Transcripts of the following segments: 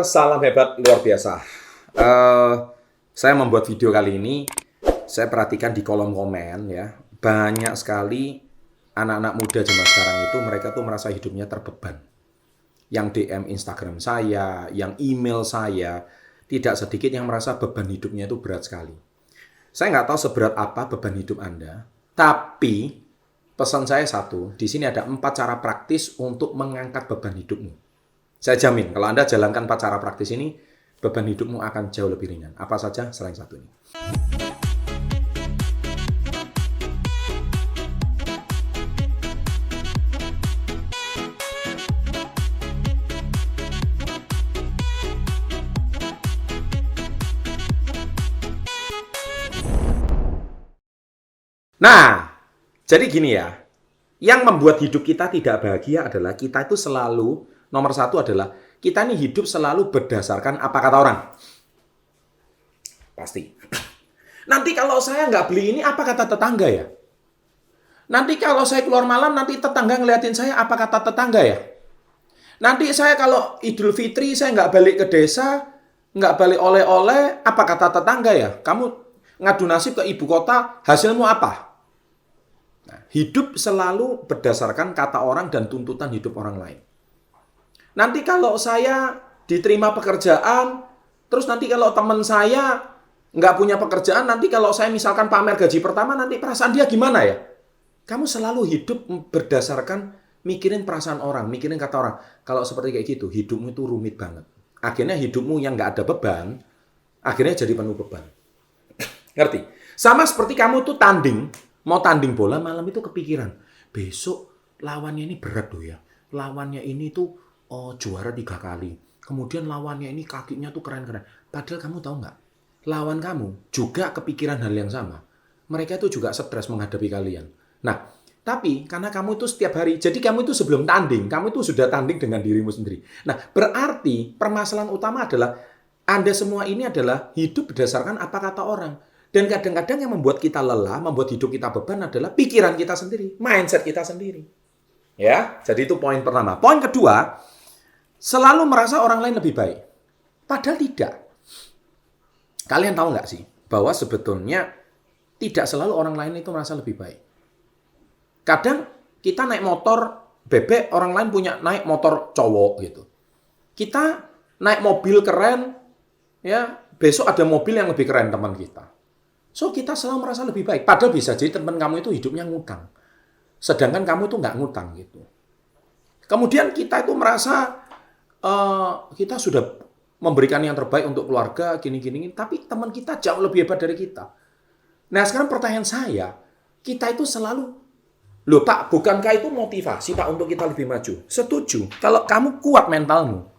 pendengar, salam hebat luar biasa. Saya membuat video kali ini, saya perhatikan di kolom komen ya, banyak sekali anak-anak muda zaman sekarang itu mereka tuh merasa hidupnya terbeban. Yang DM Instagram saya, yang email saya, tidak sedikit yang merasa beban hidupnya itu berat sekali. Saya nggak tahu seberat apa beban hidup Anda, tapi pesan saya satu, di sini ada 4 cara praktis untuk mengangkat beban hidupmu. Saya jamin, kalau Anda jalankan 4 cara praktis ini, beban hidupmu akan jauh lebih ringan. Apa saja selain satu ini. Nah, jadi gini ya, yang membuat hidup kita tidak bahagia adalah kita itu selalu, nomor satu adalah kita ini hidup selalu berdasarkan apa kata orang. Pasti. Nanti kalau saya nggak beli ini, apa kata tetangga ya? Nanti kalau saya keluar malam, nanti tetangga ngeliatin saya, apa kata tetangga ya? Nanti saya kalau Idul Fitri, saya nggak balik ke desa, nggak balik oleh-oleh, apa kata tetangga ya? Kamu ngadu nasib ke ibu kota, hasilmu apa? Nah, hidup selalu berdasarkan kata orang dan tuntutan hidup orang lain. Nanti kalau saya diterima pekerjaan, terus nanti kalau teman saya nggak punya pekerjaan, nanti kalau saya misalkan pamer gaji pertama, nanti perasaan dia gimana ya? Kamu selalu hidup berdasarkan mikirin perasaan orang, mikirin kata orang. Kalau seperti kayak gitu, hidupmu itu rumit banget. Akhirnya hidupmu yang nggak ada beban, akhirnya jadi penuh beban. Ngerti? Sama seperti kamu tuh mau tanding bola, malam itu kepikiran, besok lawannya ini berat loh ya. Lawannya ini tuh juara 3 kali. Kemudian lawannya ini kakinya tuh keren-keren. Padahal kamu tahu nggak? Lawan kamu juga kepikiran hal yang sama. Mereka itu juga stres menghadapi kalian. Nah, tapi karena kamu itu setiap hari, jadi kamu itu sebelum tanding, kamu itu sudah tanding dengan dirimu sendiri. Nah, berarti permasalahan utama adalah Anda semua ini adalah hidup berdasarkan apa kata orang. Dan kadang-kadang yang membuat kita lelah, membuat hidup kita beban adalah pikiran kita sendiri, mindset kita sendiri. Ya, jadi itu poin pertama. Poin kedua, selalu merasa orang lain lebih baik. Padahal tidak. Kalian tahu nggak sih, bahwa sebetulnya tidak selalu orang lain itu merasa lebih baik. Kadang kita naik motor bebek, orang lain punya naik motor cowok gitu. Kita naik mobil keren, ya besok ada mobil yang lebih keren teman kita. So, kita selalu merasa lebih baik. Padahal bisa jadi teman kamu itu hidupnya ngutang. Sedangkan kamu itu nggak ngutang gitu. Kemudian kita itu merasa kita sudah memberikan yang terbaik untuk keluarga, gini-gini. Tapi teman kita jauh lebih hebat dari kita. Nah, sekarang pertanyaan saya, kita itu selalu, loh Pak, bukankah itu motivasi Pak untuk kita lebih maju? Setuju. Kalau kamu kuat mentalmu.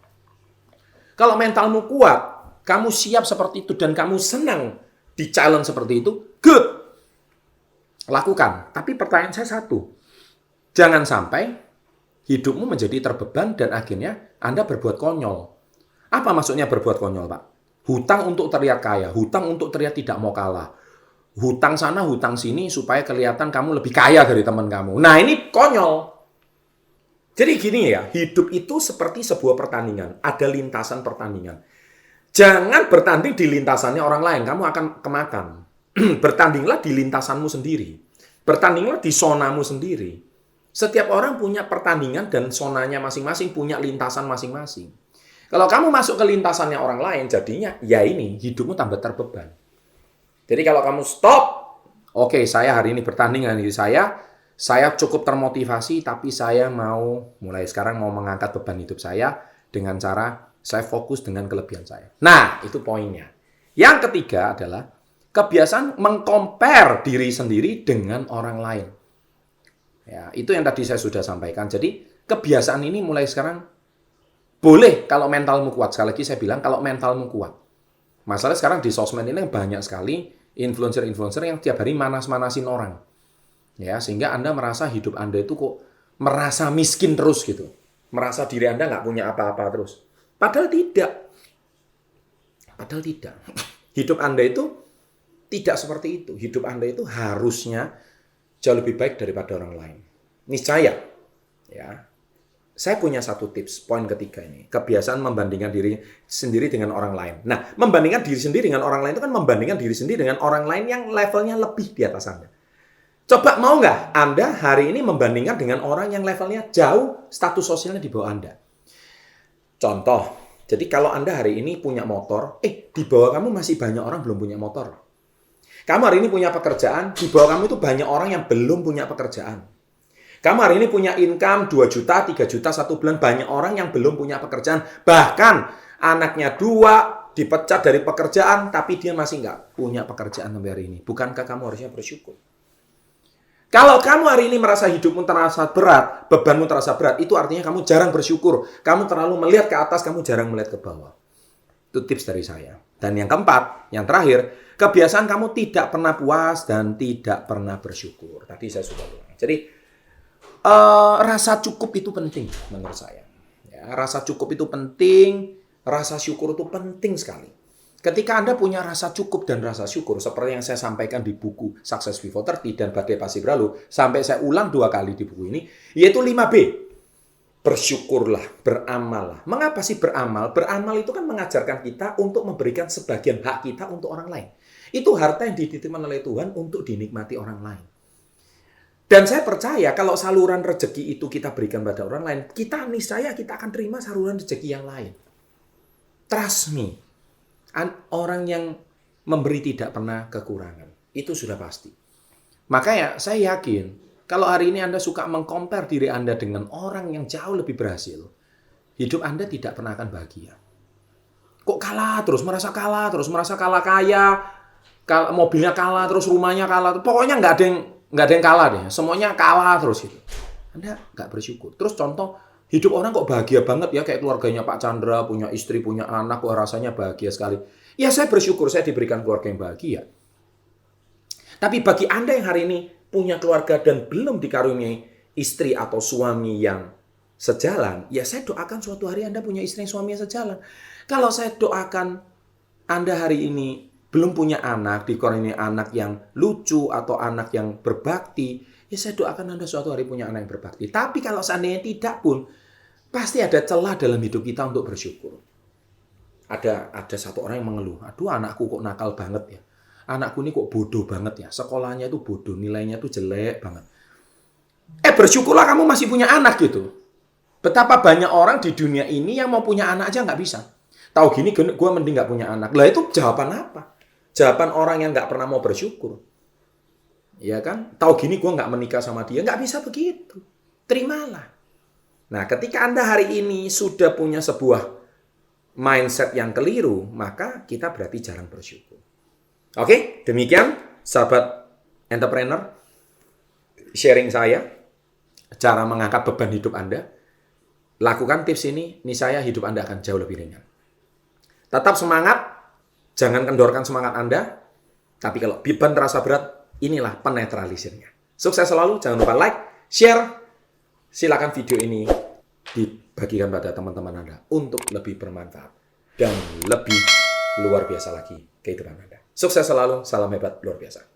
Kalau mentalmu kuat, kamu siap seperti itu dan kamu senang di challenge seperti itu, good. Lakukan. Tapi pertanyaan saya satu. Jangan sampai hidupmu menjadi terbeban dan akhirnya Anda berbuat konyol. Apa maksudnya berbuat konyol, Pak? Hutang untuk terlihat kaya, hutang untuk terlihat tidak mau kalah. Hutang sana, hutang sini supaya kelihatan kamu lebih kaya dari teman kamu. Nah, ini konyol. Jadi gini ya, hidup itu seperti sebuah pertandingan. Ada lintasan pertandingan. Jangan bertanding di lintasannya orang lain, kamu akan kemakan. Bertandinglah di lintasanmu sendiri. Bertandinglah di zonamu sendiri. Setiap orang punya pertandingan dan zonanya masing-masing, punya lintasan masing-masing. Kalau kamu masuk ke lintasannya orang lain, jadinya ya ini, hidupmu tambah terbeban. Jadi kalau kamu stop, oke, saya hari ini bertanding dengan diri saya cukup termotivasi, tapi saya mulai sekarang mau mengangkat beban hidup saya dengan cara saya fokus dengan kelebihan saya. Nah, itu poinnya. Yang ketiga adalah kebiasaan meng-compare diri sendiri dengan orang lain. Ya, itu yang tadi saya sudah sampaikan. Jadi, kebiasaan ini mulai sekarang boleh kalau mentalmu kuat. Sekali lagi saya bilang kalau mentalmu kuat. Masalah sekarang di sosmed ini banyak sekali influencer-influencer yang tiap hari manas-manasin orang. Ya, sehingga Anda merasa hidup Anda itu kok merasa miskin terus gitu. Merasa diri Anda nggak punya apa-apa terus. Padahal tidak. Hidup Anda itu tidak seperti itu. Hidup Anda itu harusnya jauh lebih baik daripada orang lain. Niscaya. Ya. saya punya satu tips, poin ketiga ini. Kebiasaan membandingkan diri sendiri dengan orang lain. Nah, membandingkan diri sendiri dengan orang lain itu kan membandingkan diri sendiri dengan orang lain yang levelnya lebih di atas Anda. Coba mau nggak Anda hari ini membandingkan dengan orang yang levelnya jauh, status sosialnya di bawah Anda? Contoh, jadi kalau Anda hari ini punya motor, di bawah kamu masih banyak orang belum punya motor. Kamu hari ini punya pekerjaan, di bawah kamu itu banyak orang yang belum punya pekerjaan. Kamu hari ini punya income 2 juta, 3 juta, 1 bulan. Banyak orang yang belum punya pekerjaan. Bahkan anaknya 2 dipecat dari pekerjaan, tapi dia masih nggak punya pekerjaan sampai hari ini. Bukankah kamu harusnya bersyukur? Kalau kamu hari ini merasa hidupmu terasa berat, bebanmu terasa berat, itu artinya kamu jarang bersyukur. Kamu terlalu melihat ke atas, kamu jarang melihat ke bawah. Itu tips dari saya. Dan yang keempat, yang terakhir, kebiasaan kamu tidak pernah puas dan tidak pernah bersyukur. Tadi saya sudah bilang. Jadi, rasa cukup itu penting menurut saya. Ya, rasa cukup itu penting, rasa syukur itu penting sekali. Ketika Anda punya rasa cukup dan rasa syukur, seperti yang saya sampaikan di buku Success Before 30 dan Badai Pasti Berlalu, sampai saya ulang 2 kali di buku ini, yaitu 5B. Bersyukurlah, beramallah. Mengapa sih beramal? Beramal itu kan mengajarkan kita untuk memberikan sebagian hak kita untuk orang lain. Itu harta yang dititipkan oleh Tuhan untuk dinikmati orang lain. Dan saya percaya kalau saluran rezeki itu kita berikan pada orang lain, kita akan terima saluran rezeki yang lain. Trust me. Orang yang memberi tidak pernah kekurangan. Itu sudah pasti. Makanya saya yakin, kalau hari ini Anda suka meng-compare diri Anda dengan orang yang jauh lebih berhasil, hidup Anda tidak pernah akan bahagia. Kok kalah terus, merasa kalah kaya, mobilnya kalah, terus rumahnya kalah. Pokoknya nggak ada yang kalah deh. Semuanya kalah terus gitu. Anda nggak bersyukur. Terus contoh, hidup orang kok bahagia banget ya. Kayak keluarganya Pak Chandra, punya istri, punya anak, kok rasanya bahagia sekali. Ya saya bersyukur saya diberikan keluarga yang bahagia. Tapi bagi Anda yang hari ini punya keluarga dan belum dikaruniai istri atau suami yang sejalan, ya saya doakan suatu hari Anda punya istri dan suami yang sejalan. Kalau saya doakan Anda hari ini belum punya anak, dikaruniai anak yang lucu atau anak yang berbakti, ya saya doakan Anda suatu hari punya anak yang berbakti. Tapi kalau seandainya tidak pun, pasti ada celah dalam hidup kita untuk bersyukur. Ada satu orang yang mengeluh, aduh anakku kok nakal banget ya. Anakku ini kok bodoh banget ya. Sekolahnya itu bodoh, nilainya itu jelek banget. Bersyukurlah kamu masih punya anak gitu. Betapa banyak orang di dunia ini yang mau punya anak aja nggak bisa. Tahu gini, gue mending nggak punya anak. Lah itu jawaban apa? Jawaban orang yang nggak pernah mau bersyukur. Ya kan? Tahu gini gue nggak menikah sama dia. Nggak bisa begitu. Terimalah. Nah, ketika Anda hari ini sudah punya sebuah mindset yang keliru, maka kita berarti jarang bersyukur. Oke, demikian sahabat entrepreneur. Sharing saya. Cara mengangkat beban hidup Anda. Lakukan tips ini, niscaya hidup Anda akan jauh lebih ringan. Tetap semangat. Jangan kendorkan semangat Anda. Tapi kalau beban terasa berat, inilah penetralisirnya. Sukses selalu. Jangan lupa like, share. Silakan video ini dibagikan pada teman-teman Anda untuk lebih bermanfaat dan lebih luar biasa lagi kehidupan Anda. Sukses selalu. Salam hebat luar biasa.